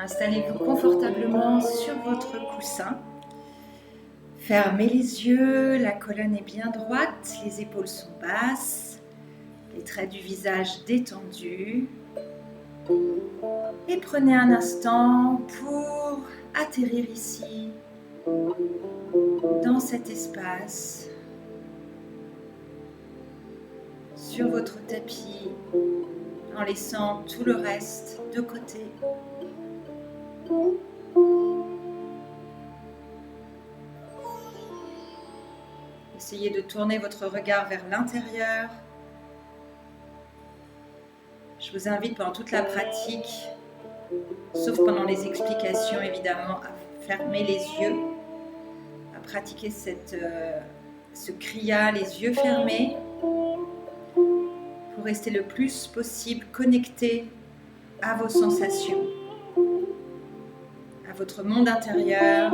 Installez-vous confortablement sur votre coussin. Fermez les yeux, la colonne est bien droite, les épaules sont basses, les traits du visage détendus. Et prenez un instant pour atterrir ici, dans cet espace, sur votre tapis, en laissant tout le reste de côté. Essayez de tourner votre regard vers l'intérieur. Je vous invite pendant toute la pratique, sauf pendant les explications évidemment, à fermer les yeux, à pratiquer ce kriya les yeux fermés pour rester le plus possible connecté à vos sensations, à votre monde intérieur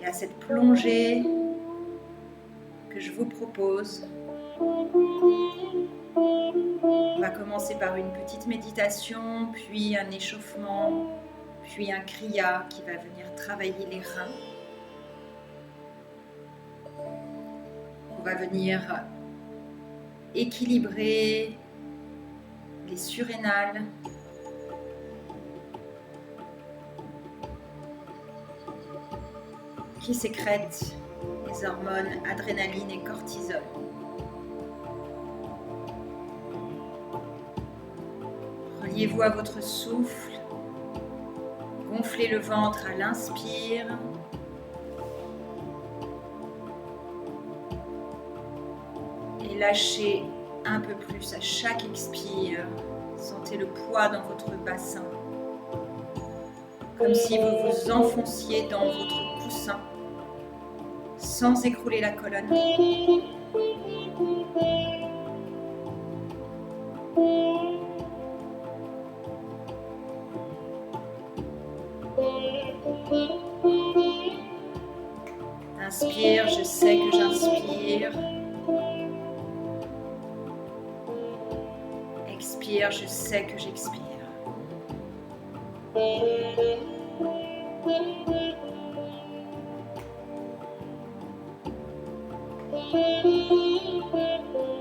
et à cette plongée que je vous propose. On va commencer par une petite méditation, puis un échauffement, puis un kriya qui va venir travailler les reins. On va venir équilibrer les surrénales, qui sécrètent les hormones adrénaline et cortisol. Reliez-vous à votre souffle, gonflez le ventre à l'inspire. Et lâchez un peu plus à chaque expire. Sentez le poids dans votre bassin, comme si vous vous enfonciez dans votre coussin, sans écrouler la colonne. Inspire, je sais que j'inspire. Expire, je sais que j'expire.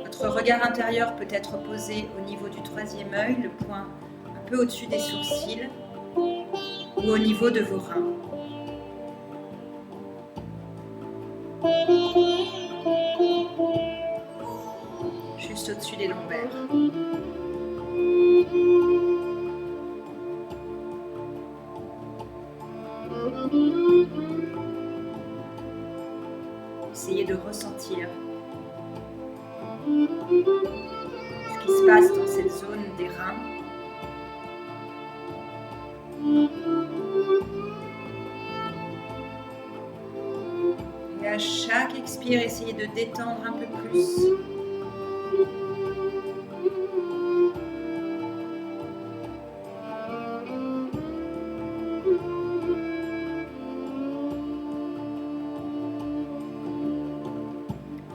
Votre regard intérieur peut être posé au niveau du troisième œil, le point un peu au-dessus des sourcils, ou au niveau de vos reins. Juste au-dessus des lombaires. Essayez de ressentir ce qui se passe dans cette zone des reins. Et à chaque expire, essayez de détendre un peu plus.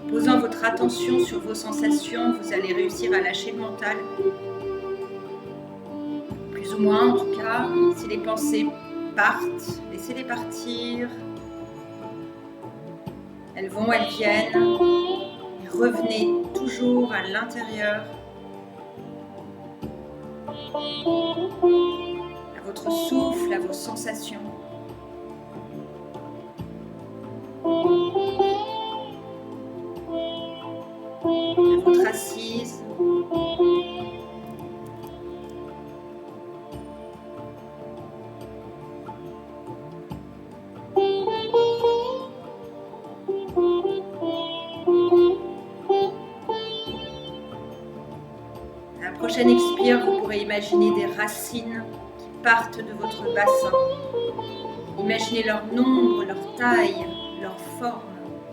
Posant votre attention sur vos sensations, vous allez réussir à lâcher le mental. Plus ou moins en tout cas. Si les pensées partent, laissez-les partir. Elles vont, elles viennent. Et revenez toujours à l'intérieur. À votre souffle, à vos sensations. À votre assise. À la prochaine expire, vous pourrez imaginer des racines qui partent de votre bassin. Imaginez leur nombre, leur taille, leur forme,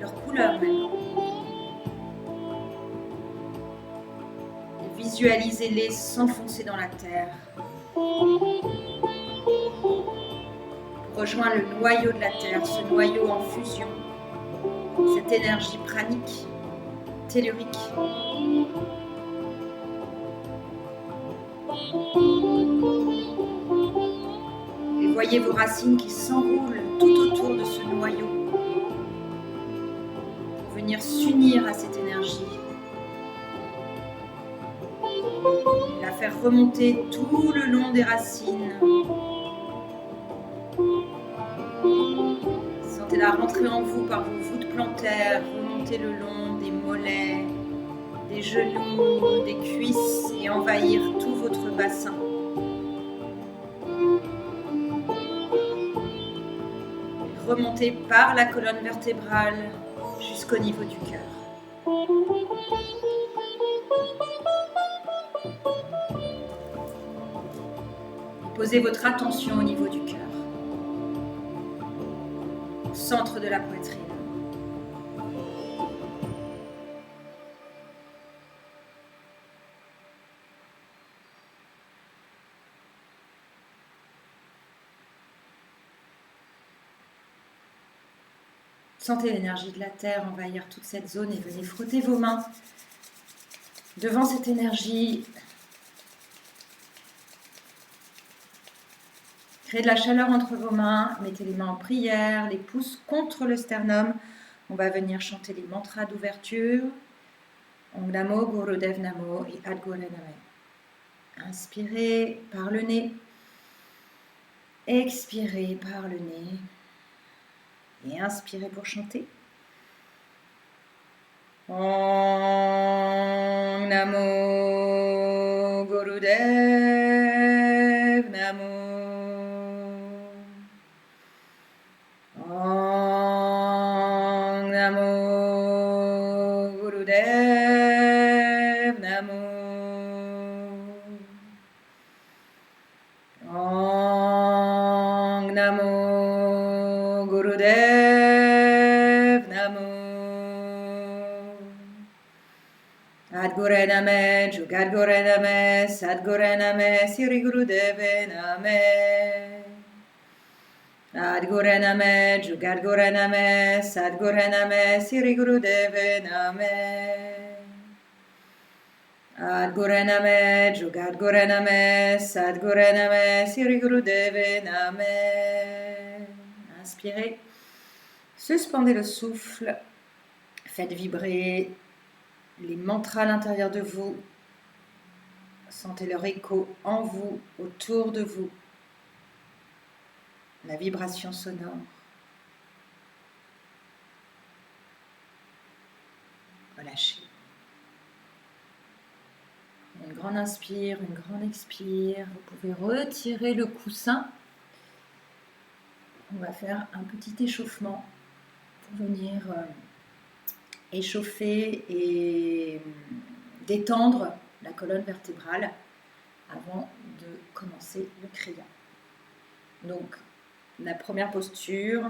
leur couleur même. Et visualisez-les s'enfoncer dans la terre. Rejoins le noyau de la terre, ce noyau en fusion, cette énergie pranique, tellurique. Voyez vos racines qui s'enroulent tout autour de ce noyau pour venir s'unir à cette énergie. La faire remonter tout le long des racines. Sentez-la rentrer en vous par vos voûtes plantaires, remonter le long des mollets, des genoux, des cuisses et envahir tout votre bassin. Remontez par la colonne vertébrale jusqu'au niveau du cœur. Posez votre attention au niveau du cœur, au centre de la poitrine. Sentez l'énergie de la terre envahir toute cette zone et venez frotter vos mains devant cette énergie. Créez de la chaleur entre vos mains, mettez les mains en prière, les pouces contre le sternum. On va venir chanter les mantras d'ouverture. Om Namo Gurudev Namo et Ad Guru Namo. Inspirez par le nez, expirez par le nez et inspirez pour chanter. Om Namo Gurudev Namo. Om Namo Gurudev Namo. Om Namo Gurudev Namo. Adgore Name, Jugadgore Name, Sadgore Name, Siri Gurudeve Name. Adgore Name, Jugadgore Name, Sadgore Name, Siri Gurudeve Name. Adgore Name, Jugadgore Name, Sadgore Name, Siri Gurudeve Name. Inspirez, suspendez le souffle, faites vibrer les mantras à l'intérieur de vous. Sentez leur écho en vous, autour de vous. La vibration sonore. Relâchez. Une grande inspire, une grande expire. Vous pouvez retirer le coussin. On va faire un petit échauffement pour venir échauffer et détendre la colonne vertébrale avant de commencer le kriya. Donc, la première posture,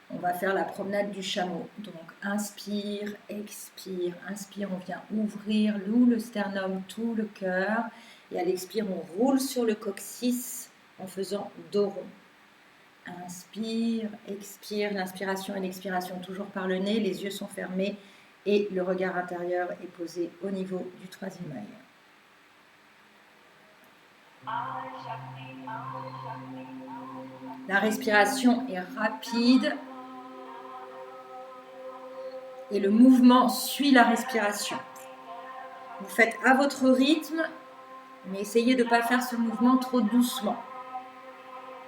on va faire la promenade du chameau. Donc, inspire, expire, inspire, on vient ouvrir le sternum, tout le cœur. Et à l'expire, on roule sur le coccyx en faisant dos rond. Inspire, expire, l'inspiration et l'expiration toujours par le nez, les yeux sont fermés et le regard intérieur est posé au niveau du troisième œil. La respiration est rapide et le mouvement suit la respiration. Vous faites à votre rythme, mais essayez de ne pas faire ce mouvement trop doucement.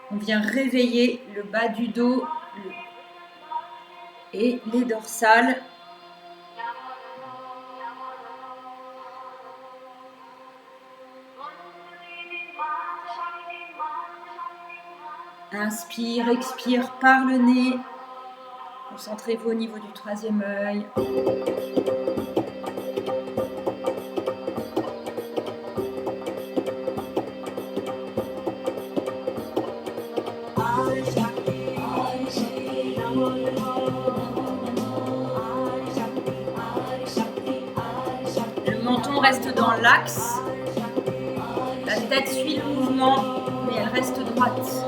On vient réveiller le bas du dos et les dorsales. Inspire, expire par le nez. Concentrez-vous au niveau du troisième œil. Le menton reste dans l'axe. La tête suit le mouvement, mais elle reste droite.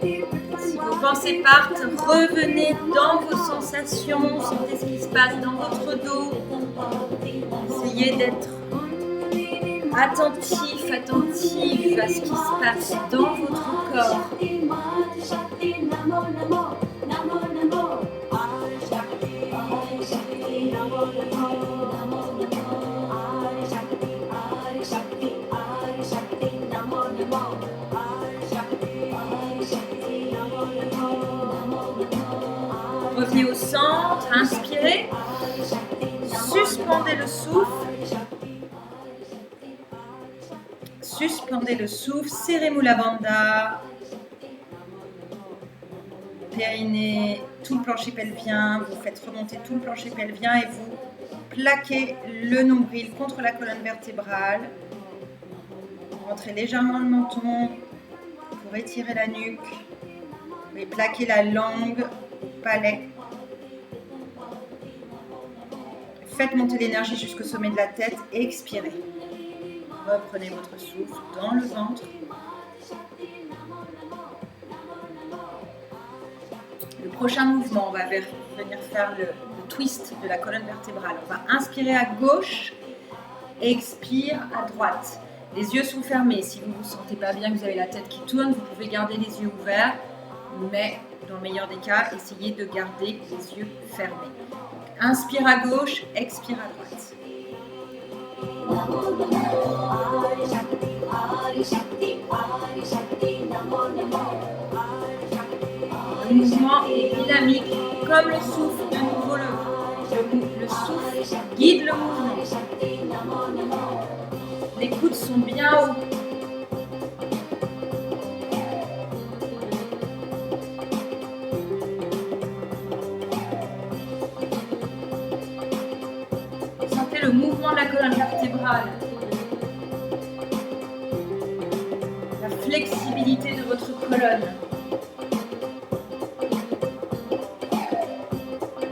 Si vos pensées partent, revenez dans vos sensations, sentez ce qui se passe dans votre dos. Essayez d'être attentif, attentive à ce qui se passe dans votre corps. Revenez au centre, inspirez, suspendez le souffle. Suspendez le souffle, serrez Mula Bandha, périnée, tout le plancher pelvien, vous faites remonter tout le plancher pelvien et vous plaquez le nombril contre la colonne vertébrale. Rentrez légèrement le menton pour étirer la nuque. Vous pouvez plaquer la langue au palais. Faites monter l'énergie jusqu'au sommet de la tête et expirez. Reprenez votre souffle dans le ventre. Le prochain mouvement, on va venir faire le twist de la colonne vertébrale. On va inspirer à gauche, expire à droite. Les yeux sont fermés. Si vous ne vous sentez pas bien, que vous avez la tête qui tourne, vous pouvez garder les yeux ouverts. Mais dans le meilleur des cas, essayez de garder les yeux fermés. Donc, inspire à gauche, expire à droite. Le mouvement est dynamique, comme le souffle. De nouveau, le souffle guide le mouvement. Les coudes sont bien hauts. Sentez le mouvement de la colonne vertébrale. La flexibilité de votre colonne.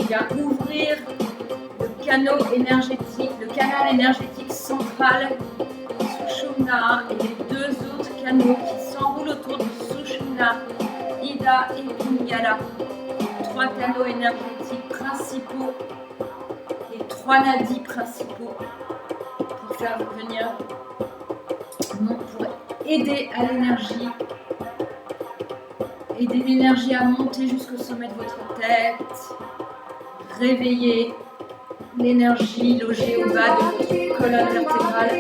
Bien ouvrir le canal énergétique central Sushumna et les deux autres canaux qui s'enroulent autour de Sushumna, Ida et Pingala. Trois canaux énergétiques principaux, les trois nadis principaux pour faire venir, pour aider à l'énergie, aider l'énergie à monter jusqu'au sommet de votre tête. Réveillez l'énergie logée au bas de votre colonne vertébrale.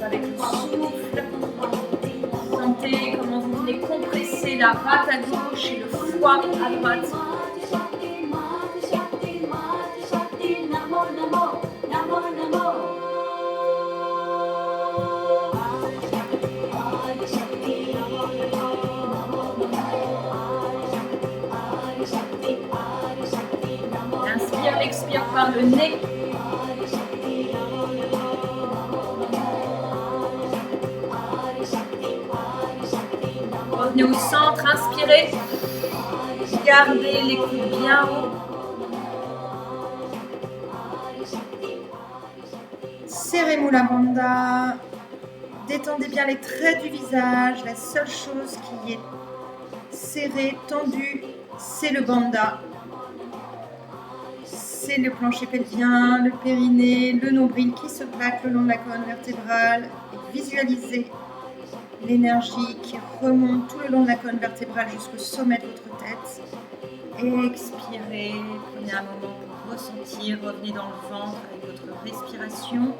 Avec le souffle, sentez comment vous venez compresser la rate à gauche et le foie à droite. Inspire, expire par le nez. Revenez au centre, inspirez. Gardez les coudes bien hauts. Serrez Mula Bandha. Détendez bien les traits du visage. La seule chose qui est serrée, tendue, c'est le bandha. C'est le plancher pelvien, le périnée, le nombril qui se plaque le long de la colonne vertébrale. Et visualisez l'énergie qui remonte tout le long de la colonne vertébrale jusqu'au sommet de votre tête. Et expirez. Prenez un moment pour ressentir. Revenez dans le ventre avec votre respiration.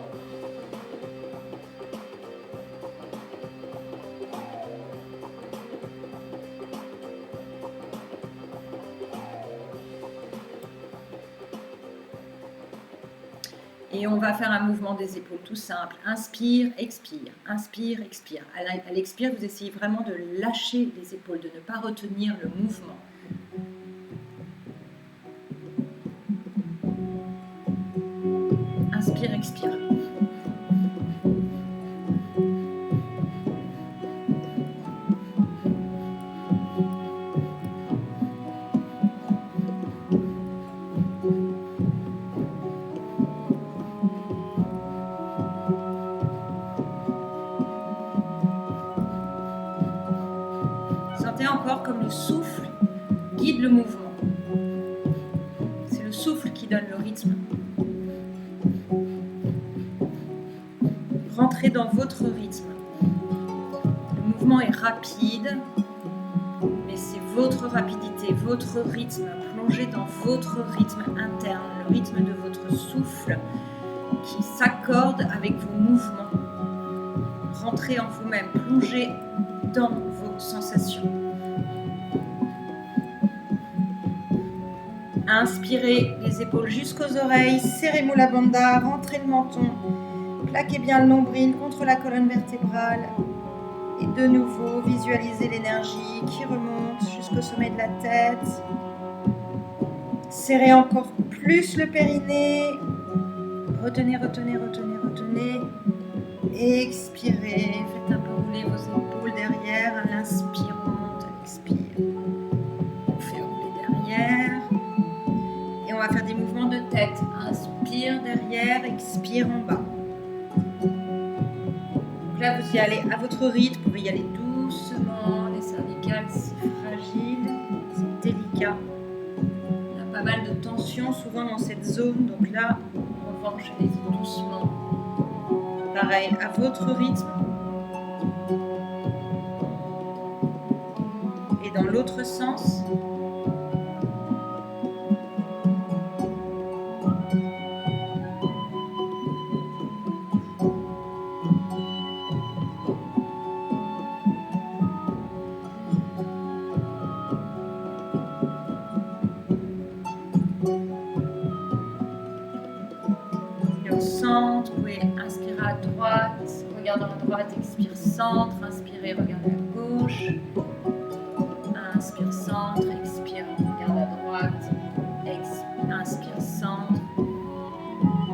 Et on va faire un mouvement des épaules tout simple. Inspire, expire. Inspire, expire. À l'expire, vous essayez vraiment de lâcher les épaules, de ne pas retenir le mouvement. Inspire, expire. encore comme le souffle guide le mouvement. C'est le souffle qui donne le rythme. Rentrez dans votre rythme. Le mouvement est rapide, mais c'est votre rapidité, votre rythme. Plongez dans votre rythme interne, le rythme de votre souffle qui s'accorde avec vos mouvements. Rentrez en vous-même, plongez dans vos sensations. Inspirez les épaules jusqu'aux oreilles, serrez Mula Bandha, rentrez le menton, plaquez bien le nombril contre la colonne vertébrale. Et de nouveau, visualisez l'énergie qui remonte jusqu'au sommet de la tête. Serrez encore plus le périnée. Retenez, retenez, retenez, retenez. Expirez. Faites un peu rouler vos épaules derrière. À l'inspire, on monte. À l'expire, on fait rouler derrière. Et on va faire des mouvements de tête. Inspire derrière, expire en bas. Donc là, vous y allez à votre rythme. Vous pouvez y aller doucement. Les cervicales, c'est fragile, c'est délicat. On a pas mal de tension souvent dans cette zone. Donc là, en revanche, allez-y doucement. Pareil, à votre rythme. Et dans l'autre sens. Centre, vous pouvez inspirer à droite, regardant à droite, expire centre, inspirez, regardez à gauche, inspire centre, expire, regarde à droite, inspire centre,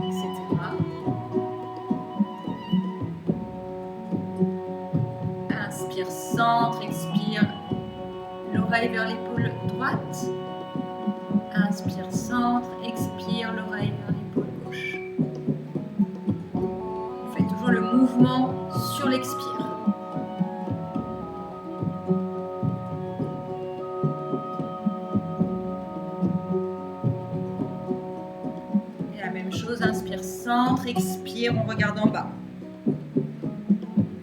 etc. Inspire centre, expire, l'oreille vers l'épaule droite, inspire centre, expire, l'oreille vers l'épaule gauche. Le mouvement sur l'expire. Et la même chose, inspire centre, expire, on regarde en bas.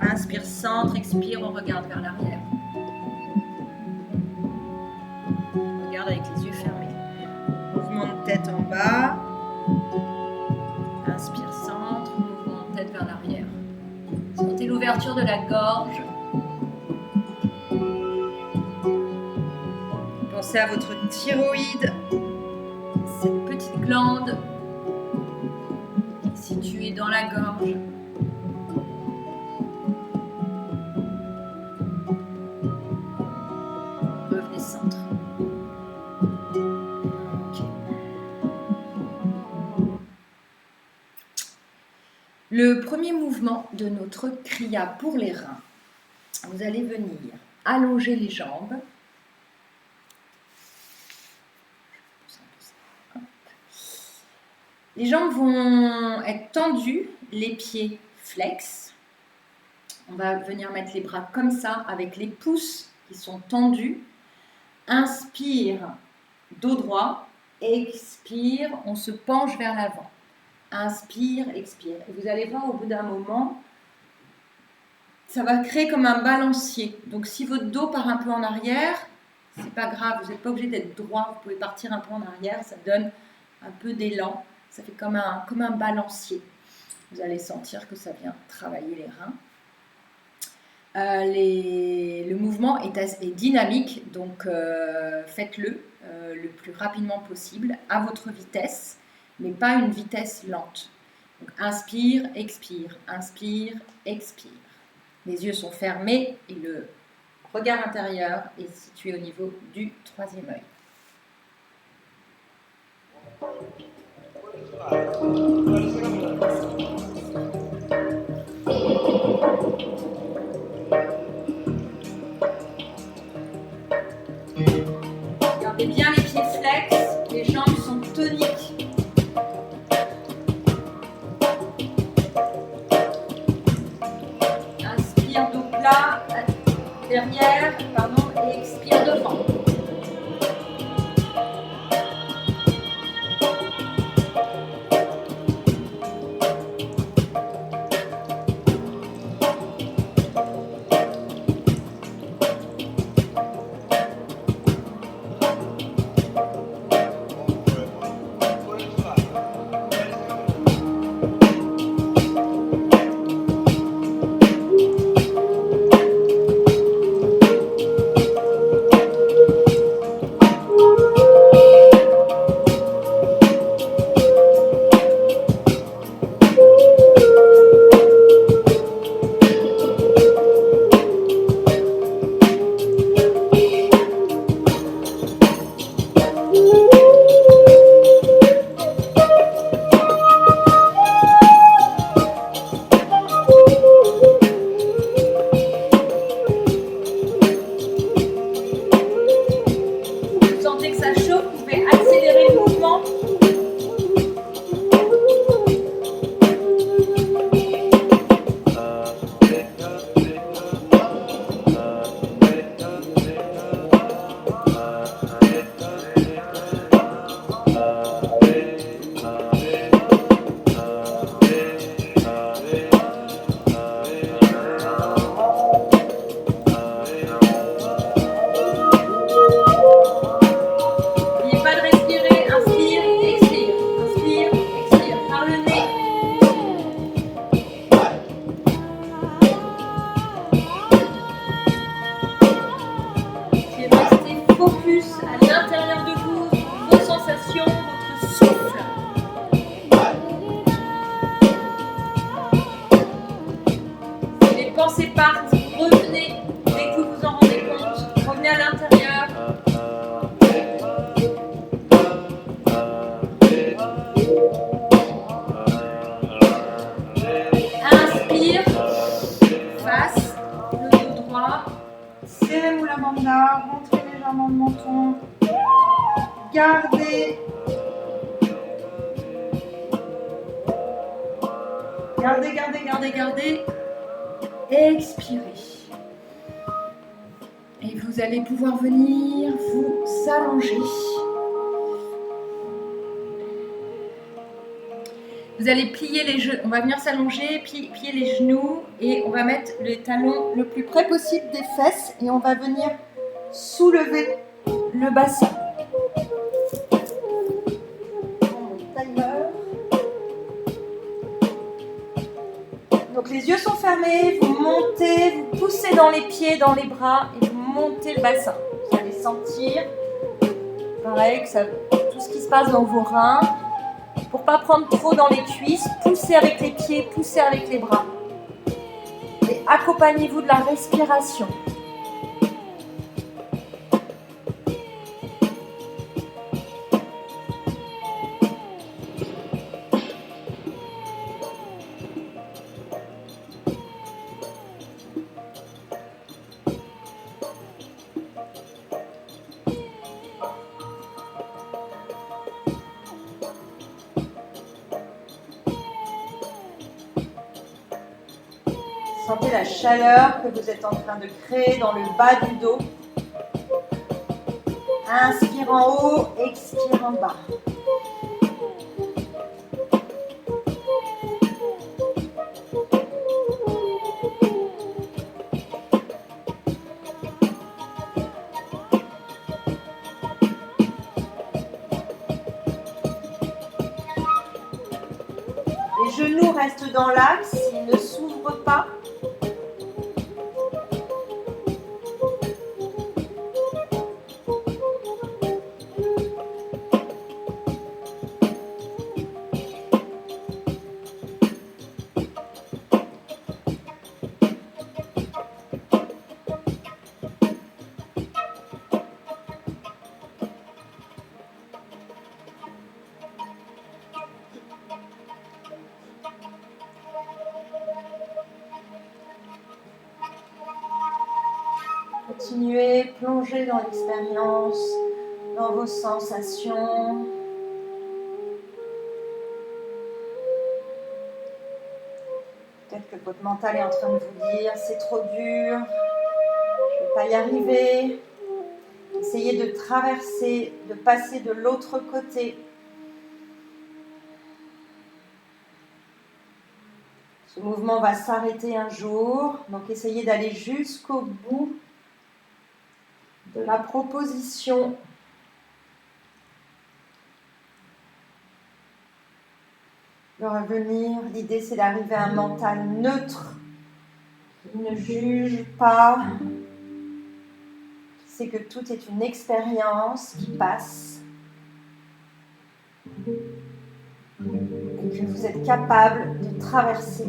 Inspire centre, expire, on regarde vers l'arrière. Regarde avec les yeux fermés. Mouvement de tête en bas. Inspire centre, mouvement de tête vers l'arrière. Sentez l'ouverture de la gorge. Pensez à votre thyroïde, cette petite glande située dans la gorge. Revenez centre. Okay. Le premier mouvement de notre Kriya pour les reins, vous allez venir allonger les jambes. Les jambes vont être tendues, les pieds flex. On va venir mettre les bras comme ça, avec les pouces qui sont tendus. Inspire, dos droit. Expire, on se penche vers l'avant. Inspire, expire. Et vous allez voir au bout d'un moment, ça va créer comme un balancier. Donc si votre dos part un peu en arrière, c'est pas grave, vous n'êtes pas obligé d'être droit, vous pouvez partir un peu en arrière, ça donne un peu d'élan. Ça fait comme un balancier. Vous allez sentir que ça vient travailler les reins. Le mouvement est dynamique, donc faites-le le plus rapidement possible, à votre vitesse, mais pas une vitesse lente. Donc, inspire, expire, Les yeux sont fermés et le regard intérieur est situé au niveau du troisième œil. Gardez bien les pieds flex, les jambes sont toniques. Inspire, dos plat, derrière, pardon, et expire devant. Gardez. Expirez. Et vous allez pouvoir venir vous allonger. Vous allez plier les genoux. On va venir s'allonger, plier les genoux et on va mettre les talons le plus près possible des fesses et on va venir soulever le bassin. Donc les yeux sont fermés, vous montez, vous poussez dans les pieds, dans les bras et vous montez le bassin. Vous allez sentir, pareil, que ça, tout ce qui se passe dans vos reins. Pour ne pas prendre trop dans les cuisses, poussez avec les pieds, poussez avec les bras. Et accompagnez-vous de la respiration. Sentez la chaleur que vous êtes en train de créer dans le bas du dos. Inspire en haut, expire en bas. Les genoux restent dans l'axe, ils ne s'ouvrent pas. Continuez, plongez dans l'expérience, dans vos sensations. Peut-être que votre mental est en train de vous dire, c'est trop dur, je pas y arriver. Essayez de traverser, de passer de l'autre côté. Ce mouvement va s'arrêter un jour, donc essayez d'aller jusqu'au bout de la proposition. De revenir, l'idée c'est d'arriver à un mental neutre, qui ne juge pas, qui sait que tout est une expérience qui passe et que vous êtes capable de traverser.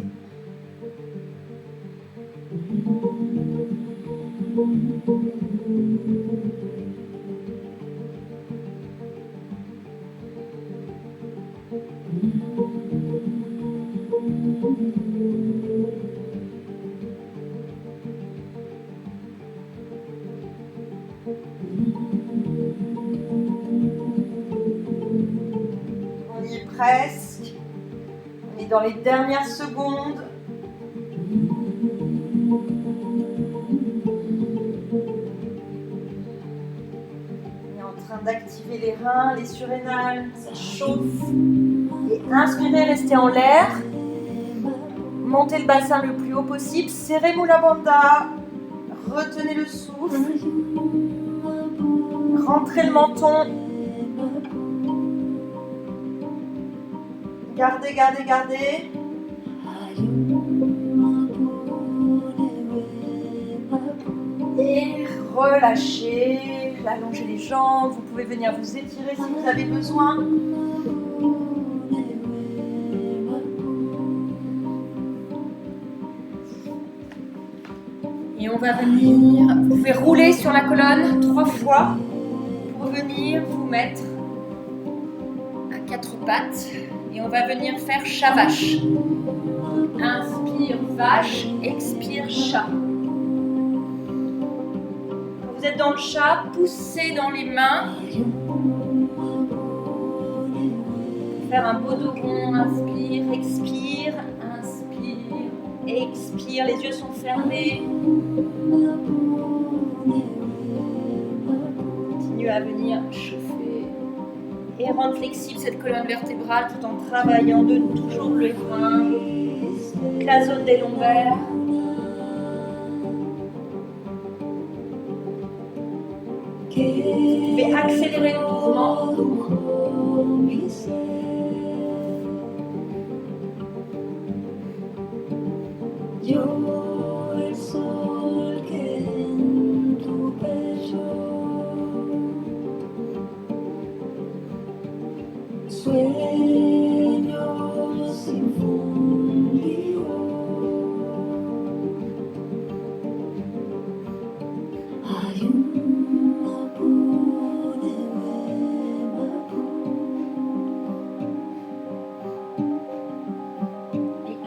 On y est presque. On est dans les dernières secondes. On est en train d'activer les reins, les surrénales, ça chauffe. Et inspirez, restez en l'air. Montez le bassin le plus haut possible. Serrez Mula Bandha. Retenez le souffle. Rentrez le menton. Gardez, gardez, gardez. Et relâchez. Allongez les jambes. Vous pouvez venir vous étirer si vous avez besoin. Et on va venir, vous pouvez rouler sur la colonne 3 fois pour venir vous mettre à 4 pattes. Et on va venir faire chat-vache. Inspire vache, expire chat. Quand vous êtes dans le chat, poussez dans les mains. Faire un beau dos rond, inspire, expire, inspire, expire, les yeux sont fermés. Continuez à venir chauffer et rendre flexible cette colonne vertébrale tout en travaillant de toujours le frein, la zone des lombaires. Vous pouvez accélérer le mouvement.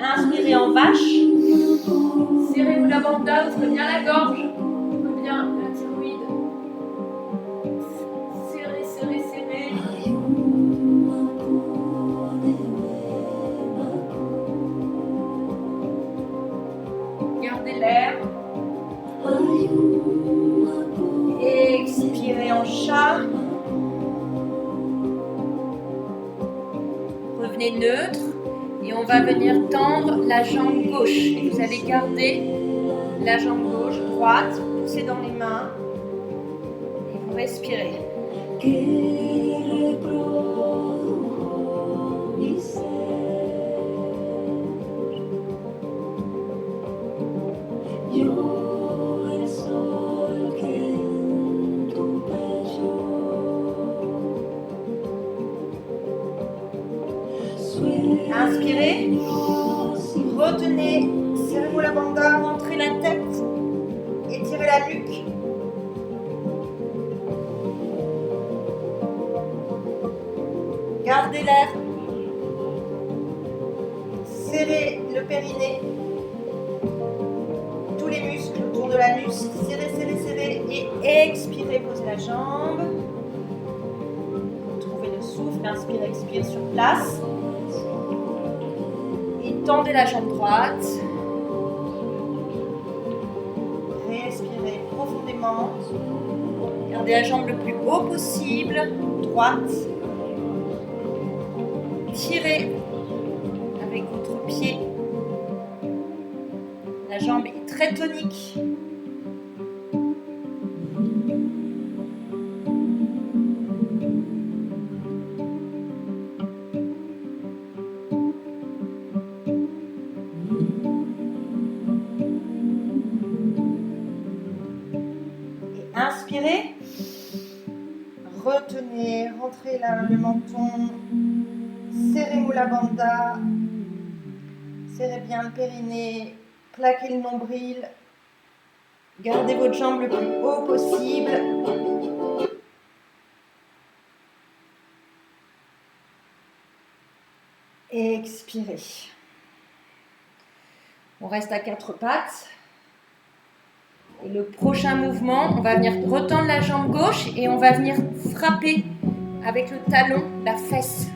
Inspirez en vache. Serrez Mula Bandha, ouvrez bien la gorge. Ouvrez bien la thyroïde. Serrez, serrez, serrez. Gardez l'air. Expirez en chat. Revenez neutre. Et on va venir tendre la jambe gauche. Et vous allez garder la jambe gauche droite, poussez dans les mains et vous respirez. Inspirez, retenez, serrez Mula Bandha, rentrez la tête, étirez la nuque. Gardez l'air, serrez le périnée, tous les muscles autour de l'anus, serrez, serrez, serrez et expirez, posez la jambe. Trouvez le souffle, inspire, expire sur place. Tendez la jambe droite. Expirez profondément. Gardez la jambe le plus haut possible, droite. Tirez avec votre pied. La jambe est très tonique. Inspirez, retenez, rentrez le menton, serrez Mula Bandha, serrez bien le périnée, plaquez le nombril, gardez votre jambe le plus haut possible. Et expirez. On reste à 4 pattes. Et le prochain mouvement, on va venir retendre la jambe gauche et on va venir frapper avec le talon la fesse.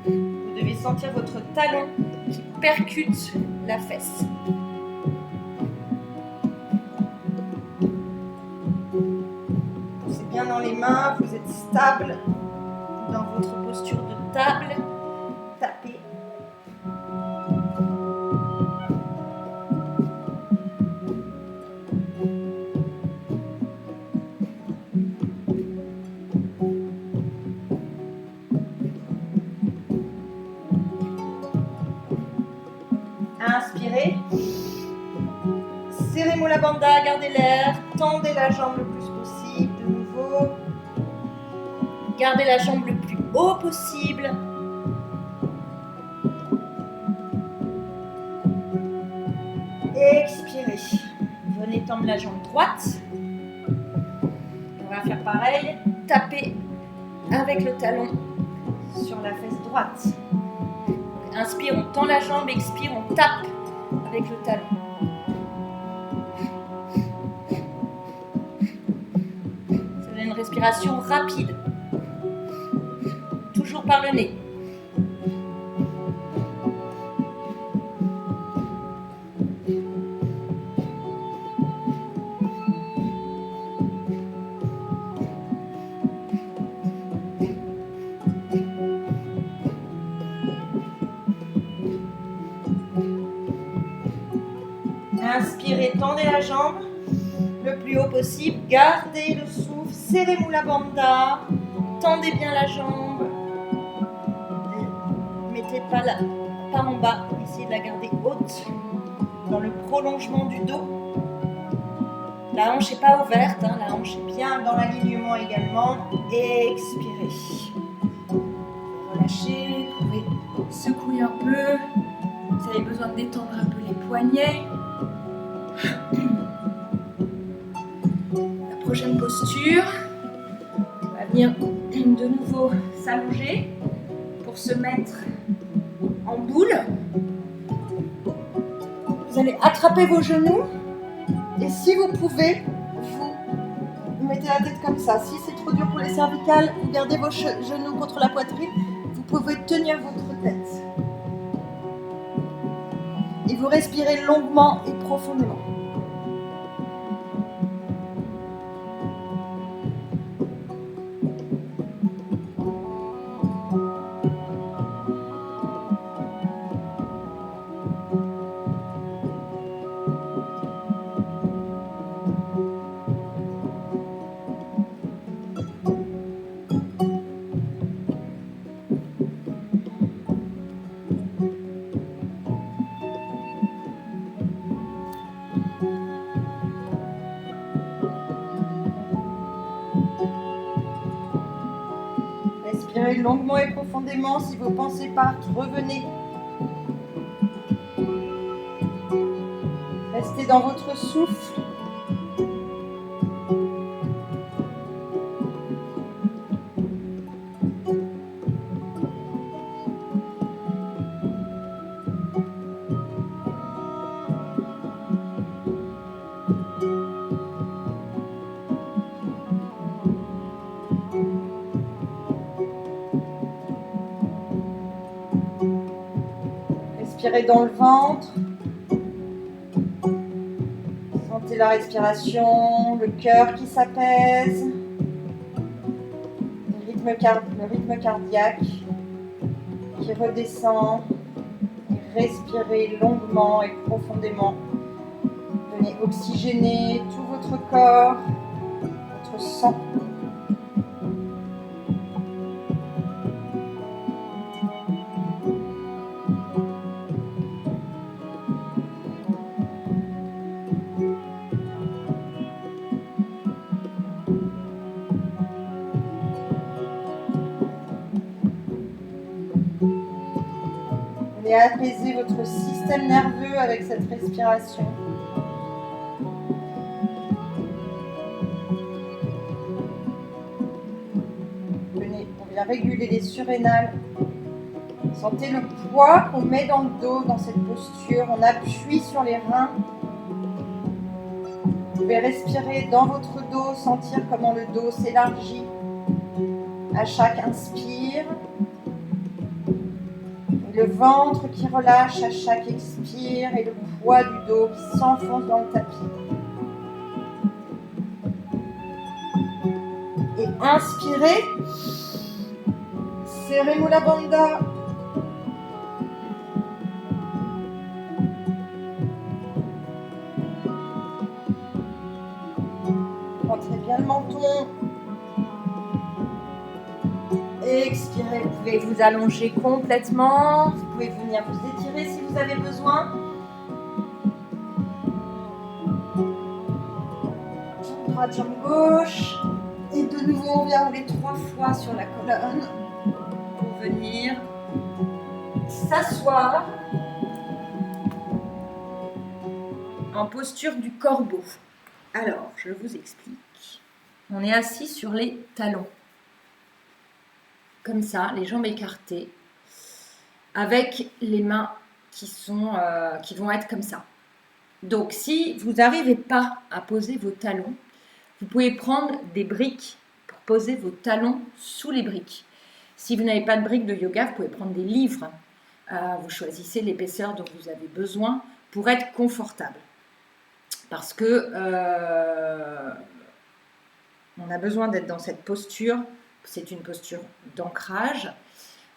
Vous devez sentir votre talon qui percute la fesse. Poussez bien dans les mains, vous êtes stable dans votre posture de table. Tapez. Inspirez. Serrez Mula Bandha, gardez l'air. Tendez la jambe le plus possible. De nouveau. Gardez la jambe le plus haut possible. Expirez. Venez tendre la jambe droite. On va faire pareil. Tapez avec le talon sur la fesse droite. Inspire, on tend la jambe, expire, on tape avec le talon. Ça donne une respiration rapide. Toujours par le nez. Inspirez, tendez la jambe le plus haut possible, gardez le souffle, serrez Mula Bandha, tendez bien la jambe, mettez pas en bas, essayez de la garder haute dans le prolongement du dos. La hanche n'est pas ouverte, hein, la hanche est bien dans l'alignement également. Expirez. Relâchez, vous pouvez secouer un peu, vous avez besoin de détendre un peu les poignets. La prochaine posture, on va venir de nouveau s'allonger pour se mettre en boule. Vous allez attraper vos genoux et si vous pouvez, vous mettez la tête comme ça. Si c'est trop dur pour les cervicales, vous gardez vos genoux contre la poitrine. Vous pouvez tenir votre tête. Et vous respirez longuement et profondément. Respirez longuement et profondément. Si vos pensées partent, revenez. Restez dans votre souffle. Respirez dans le ventre. Sentez la respiration, le cœur qui s'apaise, le rythme cardiaque qui redescend. Et respirez longuement et profondément. Venez oxygéner tout votre corps, votre sang. Venez apaiser votre système nerveux avec cette respiration. On vient réguler les surrénales. Sentez le poids qu'on met dans le dos dans cette posture. On appuie sur les reins. Vous pouvez respirer dans votre dos, sentir comment le dos s'élargit à chaque inspire. Et le ventre qui relâche à chaque expire et le poids du dos qui s'enfonce dans le tapis. Et inspirez. Serrez Mula Bandha. Rentrez bien le menton. Expirez. Vous pouvez vous allonger complètement. Vous pouvez venir vous étirer si vous avez besoin. Jambe droite, jambe gauche. Et de nouveau, on vient rouler 3 fois sur la colonne. Pour venir s'asseoir en posture du corbeau. Alors, je vous explique. On est assis sur les talons. Comme ça, les jambes écartées, avec les mains qui vont être comme ça. Donc, si vous n'arrivez pas à poser vos talons, vous pouvez prendre des briques pour poser vos talons sous les briques. Si vous n'avez pas de briques de yoga, vous pouvez prendre des livres. Vous choisissez l'épaisseur dont vous avez besoin pour être confortable. Parce que on a besoin d'être dans cette posture. C'est une posture d'ancrage.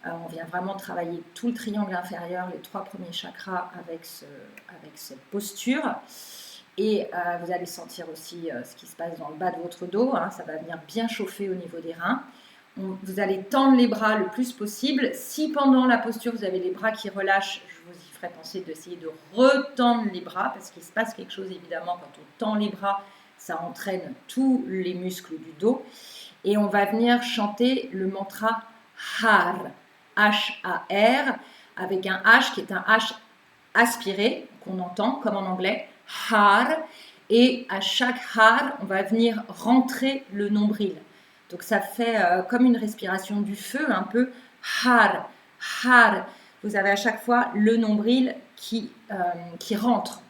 On vient vraiment travailler tout le triangle inférieur, les 3 premiers chakras avec cette posture. Et vous allez sentir aussi ce qui se passe dans le bas de votre dos. Ça va venir bien chauffer au niveau des reins. Vous allez tendre les bras le plus possible. Si pendant la posture, vous avez les bras qui relâchent, je vous y ferai penser d'essayer de retendre les bras parce qu'il se passe quelque chose évidemment quand on tend les bras, ça entraîne tous les muscles du dos. Et on va venir chanter le mantra Har, H-A-R, avec un H qui est un H aspiré, qu'on entend comme en anglais, Har. Et à chaque Har, on va venir rentrer le nombril. Donc ça fait comme une respiration du feu, un peu Har, Har. Vous avez à chaque fois le nombril qui rentre.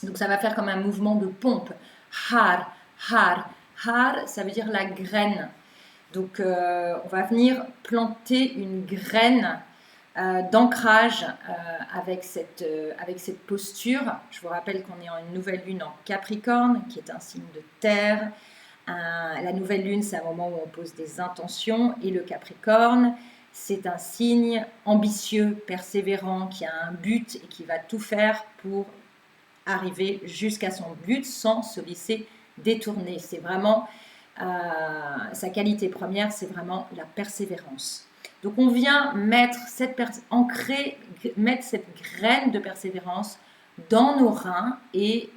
Donc ça va faire comme un mouvement de pompe. Har, Har, Har, ça veut dire la graine. Donc on va venir planter une graine d'ancrage avec cette posture. Je vous rappelle qu'on est en une nouvelle lune en Capricorne, qui est un signe de terre. La nouvelle lune, c'est un moment où on pose des intentions. Et le Capricorne, c'est un signe ambitieux, persévérant, qui a un but et qui va tout faire pour arriver jusqu'à son but sans se laisser détourner. C'est vraiment sa qualité première, c'est vraiment la persévérance. Donc on vient mettre cette graine de persévérance dans nos reins et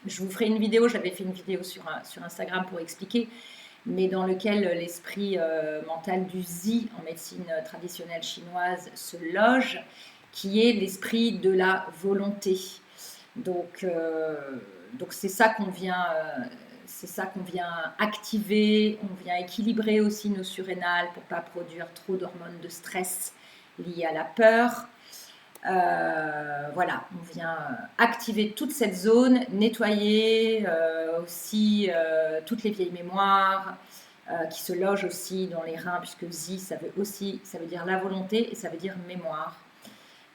je vous ferai une vidéo, j'avais fait une vidéo sur Instagram pour expliquer, mais dans lequel l'esprit mental du Zi en médecine traditionnelle chinoise se loge, qui est l'esprit de la volonté. Donc c'est ça qu'on vient activer, on vient équilibrer aussi nos surrénales pour ne pas produire trop d'hormones de stress liées à la peur. Voilà, on vient activer toute cette zone, nettoyer aussi toutes les vieilles mémoires qui se logent aussi dans les reins, puisque Zi, ça veut dire la volonté et ça veut dire mémoire.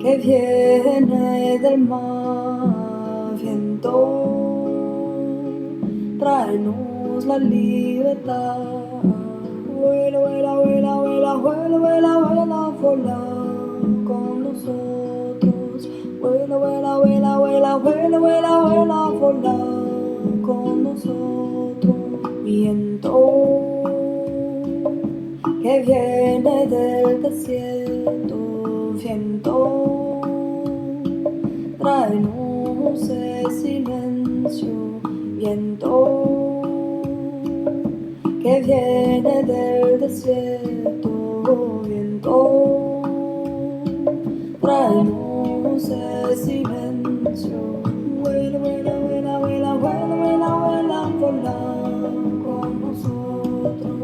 que viene del mar, viento, tráenos la libertad. Vuela, vuela, vuela, vuela, vuela, vuela, vuela, vuela con nosotros. Vuela, vuela, vuela, vuela, vuela, vuela, vuela, vuela con nosotros. Viento que viene del desierto, viento, tráenos el silencio, viento que viene del desierto, viento, tráenos el silencio. Vuela, vuela, vuela, vuela, vuela, vuela, vuela, vuela con nosotros.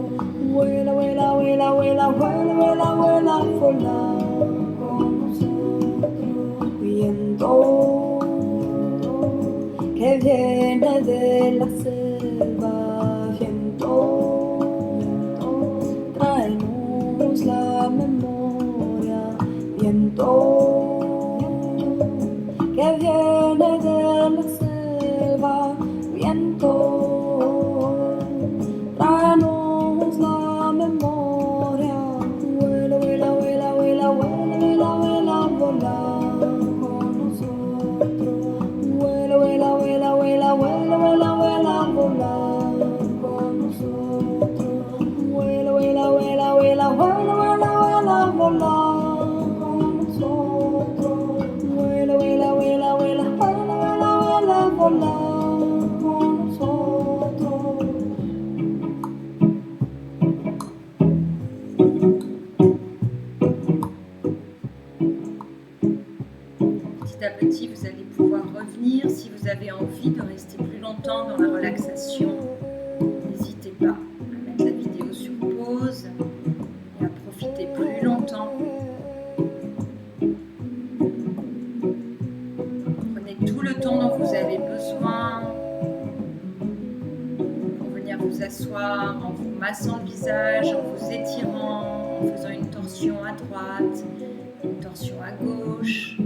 Vuela, vuela, vuela, vuela, vuela, vuela, vuela, vuela con nosotros. Viento que viene de la selva, viento, tráenos la memoria, viento que viene de la selva, viento, tráenos la memoria. Vuela, vuela, vuela, vuela, vuela, vuela, vuela, vuela con nosotros. Vuela, vuela, vuela, vuela, vuela, vuela, vuela, vuela con nosotros. Vuela, vuela, vuela, vuela, vuela, vuela, vuela, vuela con nosotros. Vuela, vuela, vuela, vuela, vuela, vuela, vuela, vuela con nosotros. Petit à petit, vous allez pouvoir revenir. Si vous avez envie de rester plus longtemps dans la relaxation, n'hésitez pas à mettre la vidéo sur pause et à profiter plus longtemps. Prenez tout le temps dont vous avez besoin pour venir vous asseoir en vous massant le visage, en vous étirant, en faisant une torsion à droite, une torsion à gauche.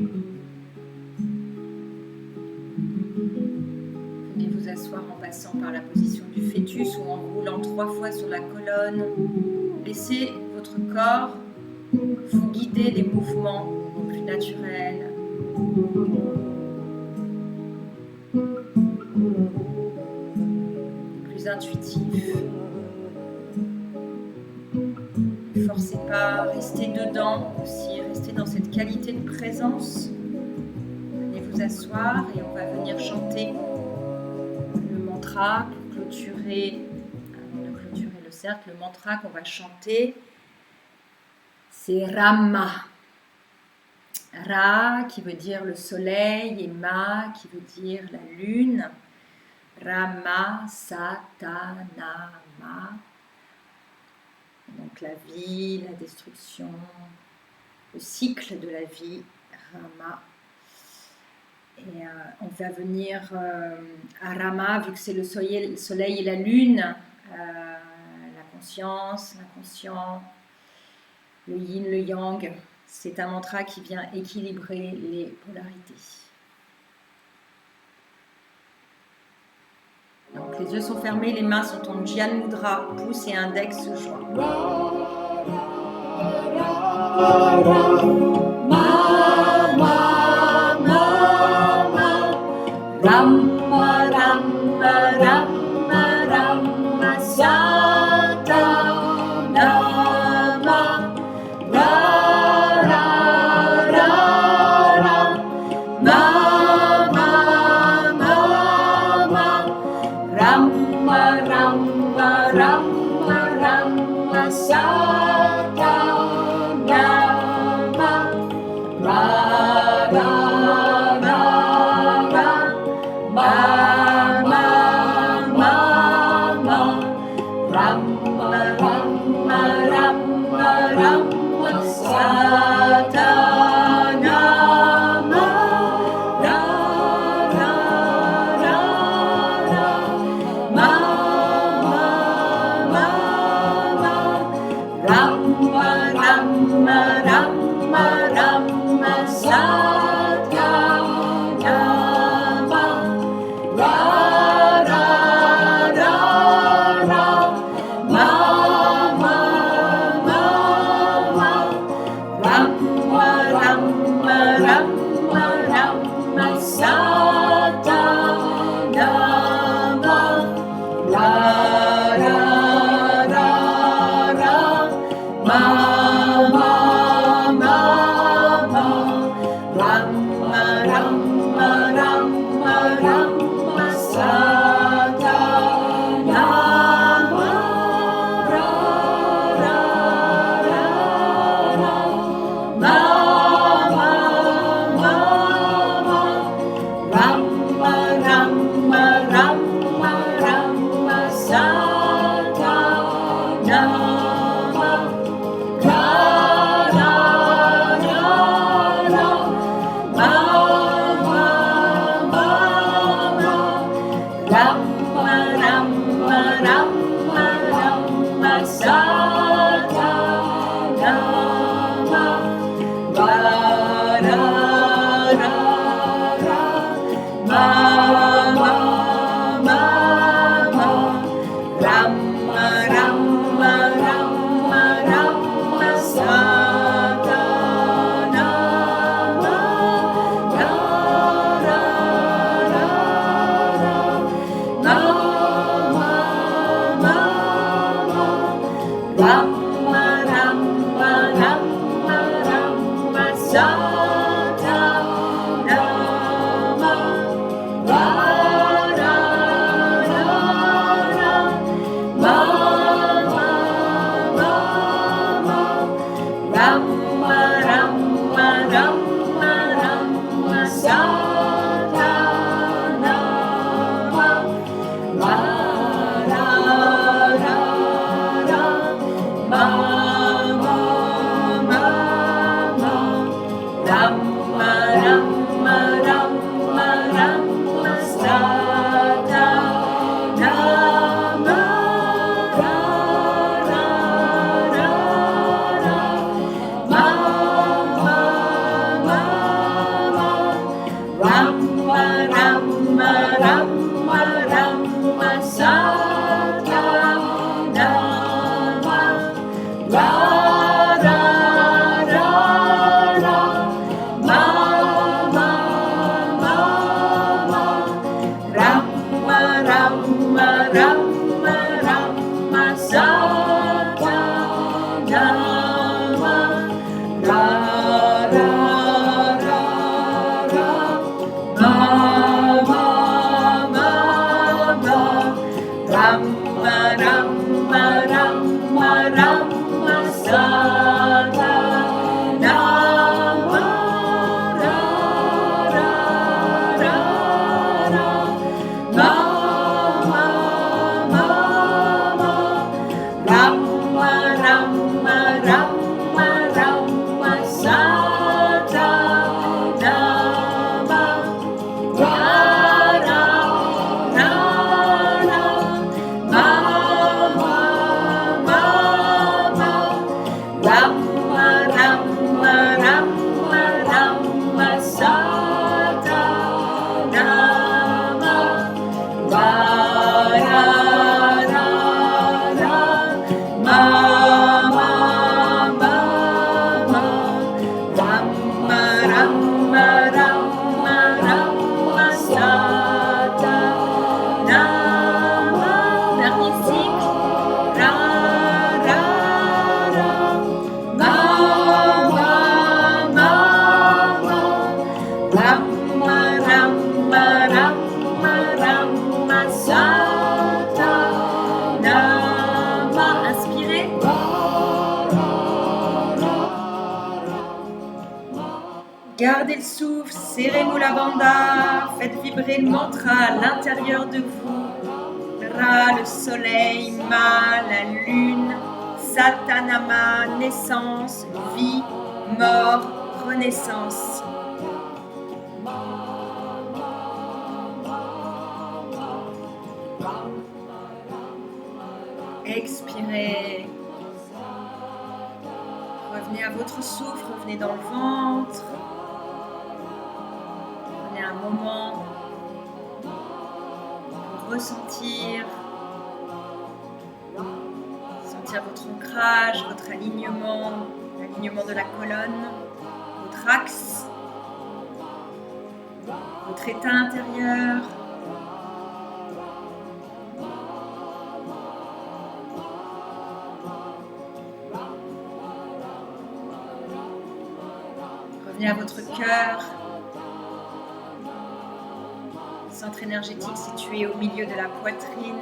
Venez vous asseoir en passant par la position du fœtus ou en roulant 3 fois sur la colonne. Laissez votre corps vous guider les mouvements les plus naturels. Les plus intuitifs. Ne forcez pas, restez dedans aussi, restez dans cette qualité de présence. Venez vous asseoir et on va venir chanter le mantra pour clôturer, avant de clôturer le cercle. Le mantra qu'on va chanter, c'est Rama. Ra qui veut dire le soleil et Ma qui veut dire la lune. Rama Satanama. Donc la vie, la destruction, le cycle de la vie, Rama. Et on va venir à Rama, vu que c'est le soleil et la lune, la conscience, l'inconscient, le yin, le yang. C'est un mantra qui vient équilibrer les polarités. Donc les yeux sont fermés, les mains sont en Jnana Mudra, pouce et index joints. Rama, Rama, Rama, Rama, Satanama, Ra, Ra, Ra, Ra, Ma, Ma, Ma, Ma, Rama, Rama, Rama, Rama, Satanama, Ra, Ra, Ra, Ra, Ma, Gardez le souffle, serrez Mula Bandha, faites vibrer le mantra à l'intérieur de vous. Ra, le soleil, Ma, la lune, Satanama, naissance, vie, mort, renaissance. Expirez. Revenez à votre souffle, revenez dans le ventre. Prenez un moment pour ressentir votre ancrage, votre alignement, l'alignement de la colonne, votre axe, votre état intérieur. Revenez à votre cœur. centre énergétique situé au milieu de la poitrine.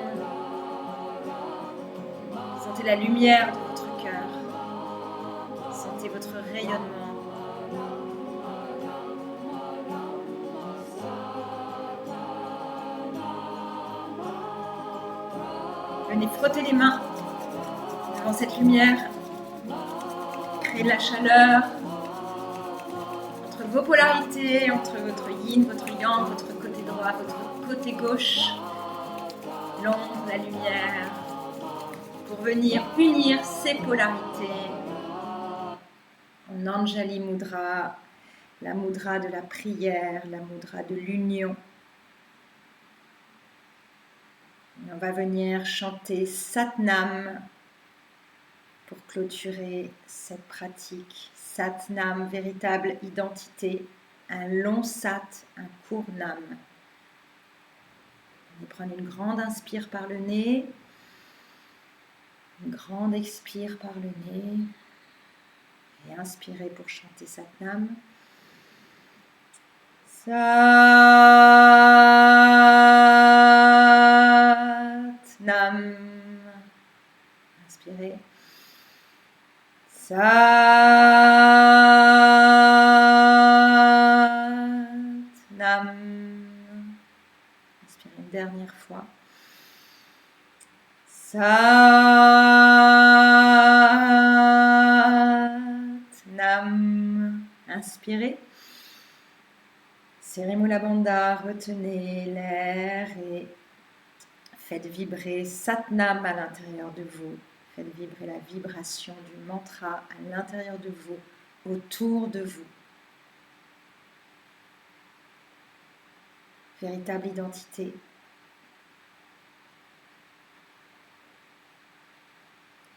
Sentez la lumière de votre cœur. Sentez votre rayonnement. Venez frotter les mains devant cette lumière. Créez de la chaleur entre vos polarités, entre votre yin, votre yang, votre côté droit, votre côté gauche. L'ombre, la lumière, pour venir unir ces polarités en Anjali Mudra, la mudra de la prière, la mudra de l'union. On va venir chanter Satnam pour clôturer cette pratique. Satnam, véritable identité, un long sat, un court nam. On va prendre une grande inspire par le nez, une grande expire par le nez et inspirez pour chanter Satnam. Satnam. Inspirez. Satnam. Inspirez une dernière fois. Satnam. Inspirez. Serrez Mula Bandha, retenez l'air et faites vibrer Satnam à l'intérieur de vous. Faites vibrer la vibration du mantra à l'intérieur de vous, autour de vous. Véritable identité.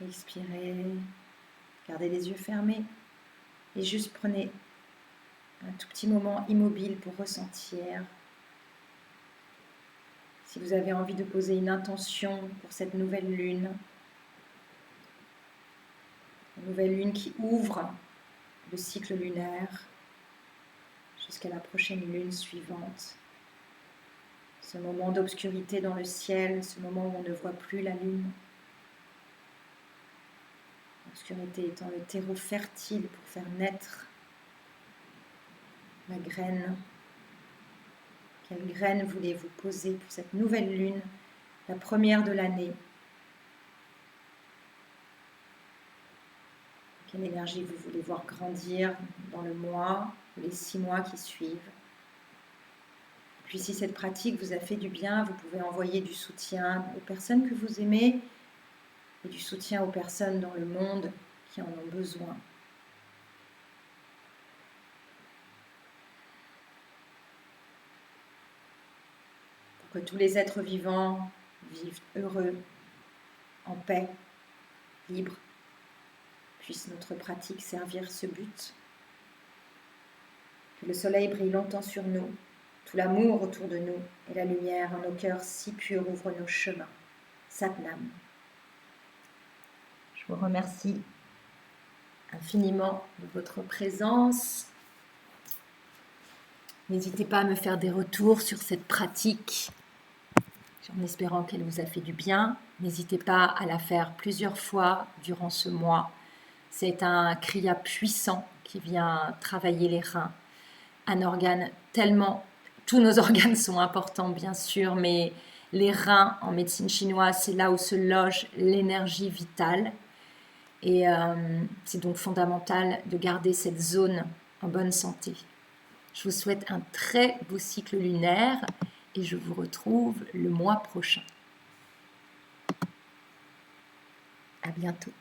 Expirez, gardez les yeux fermés et juste prenez un tout petit moment immobile pour ressentir. Si vous avez envie de poser une intention pour cette nouvelle lune, une nouvelle lune qui ouvre le cycle lunaire jusqu'à la prochaine lune suivante. Ce moment d'obscurité dans le ciel, ce moment où on ne voit plus la lune. L'obscurité étant le terreau fertile pour faire naître la graine. Quelle graine voulez-vous poser pour cette nouvelle lune, la première de l'année? Quelle énergie vous voulez voir grandir dans le mois ou les 6 mois qui suivent? Puis si cette pratique vous a fait du bien, vous pouvez envoyer du soutien aux personnes que vous aimez et du soutien aux personnes dans le monde qui en ont besoin. Pour que tous les êtres vivants vivent heureux, en paix, libres, puisse notre pratique servir ce but. Que le soleil brille longtemps sur nous, tout l'amour autour de nous et la lumière en nos cœurs si purs ouvre nos chemins. Satnam. Je vous remercie infiniment de votre présence. N'hésitez pas à me faire des retours sur cette pratique, en espérant qu'elle vous a fait du bien. N'hésitez pas à la faire plusieurs fois durant ce mois. C'est un kriya puissant qui vient travailler les reins. Un organe tellement... Tous nos organes sont importants, bien sûr, mais les reins, en médecine chinoise, c'est là où se loge l'énergie vitale. Et c'est donc fondamental de garder cette zone en bonne santé. Je vous souhaite un très beau cycle lunaire et je vous retrouve le mois prochain. À bientôt.